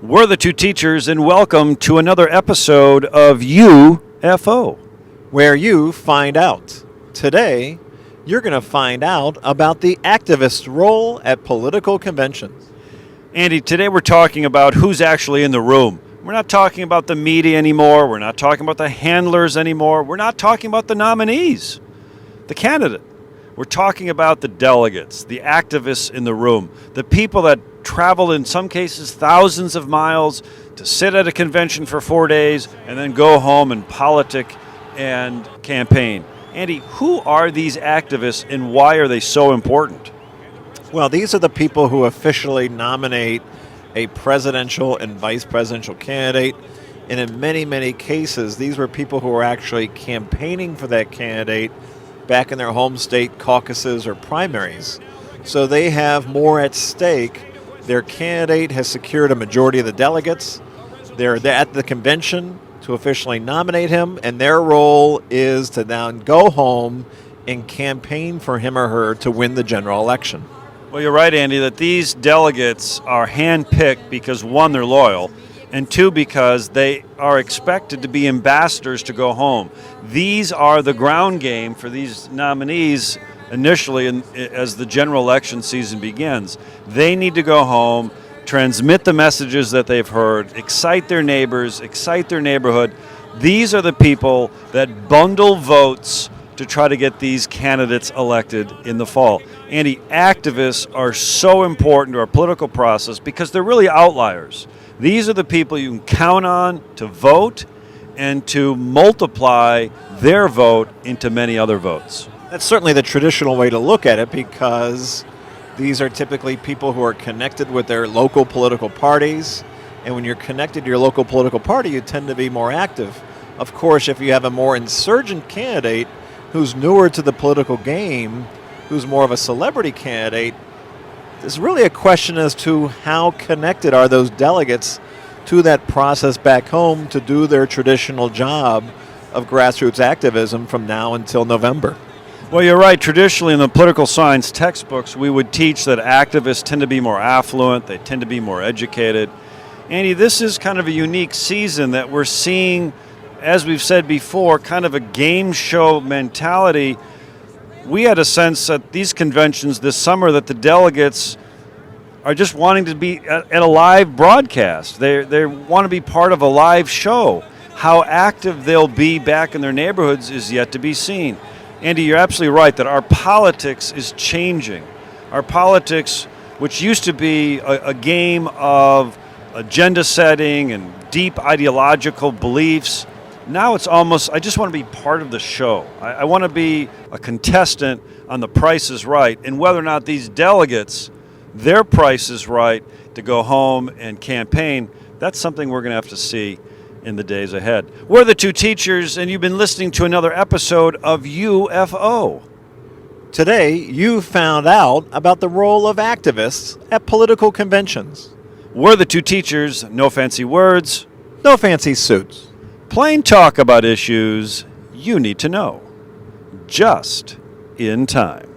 We're the two teachers, and welcome to another episode of UFO, where you find out. Today, you're going to find out about the activist role at political conventions. Andy, today we're talking about who's actually in the room. We're not talking about the media anymore. We're not talking about the handlers anymore. We're not talking about the nominees, the candidate. We're talking about the delegates, the activists in the room, the people that travel in some cases thousands of miles to sit at a convention for 4 days and then go home and politic and campaign. Andy, who are these activists and why are they so important? Well, these are the people who officially nominate a presidential and vice presidential candidate. And in many, many cases, these were people who were actually campaigning for that candidate back in their home state caucuses or primaries. So they have more at stake. Their candidate has secured a majority of the delegates. They're at the convention to officially nominate him, and their role is to then go home and campaign for him or her to win the general election. Well, you're right, Andy, that these delegates are handpicked because, one, they're loyal, and two, because they are expected to be ambassadors to go home. These are the ground game for these nominees initially as the general election season begins. They need to go home, transmit the messages that they've heard, excite their neighbors, excite their neighborhood. These are the people that bundle votes to try to get these candidates elected in the fall. Andy, activists are so important to our political process because they're really outliers. These are the people you can count on to vote and to multiply their vote into many other votes. That's certainly the traditional way to look at it because these are typically people who are connected with their local political parties. And when you're connected to your local political party, you tend to be more active. Of course, if you have a more insurgent candidate who's newer to the political game, who's more of a celebrity candidate, there's really a question as to how connected are those delegates to that process back home to do their traditional job of grassroots activism from now until November. Well, you're right. Traditionally, in the political science textbooks, we would teach that activists tend to be more affluent, they tend to be more educated. Andy, this is kind of a unique season that we're seeing, as we've said before, kind of a game show mentality. We had a sense at these conventions this summer that the delegates are just wanting to be at a live broadcast. They want to be part of a live show. How active they'll be back in their neighborhoods is yet to be seen. Andy, you're absolutely right that our politics is changing. Our politics, which used to be a game of agenda setting and deep ideological beliefs, now it's almost, I just want to be part of the show. I want to be a contestant on The Price is Right, and whether or not these delegates, their price is right to go home and campaign, that's something we're going to have to see in the days ahead. We're the two teachers, and you've been listening to another episode of UFO. Today, you found out about the role of activists at political conventions. We're the two teachers, no fancy words, no fancy suits. Plain talk about issues you need to know, just in time.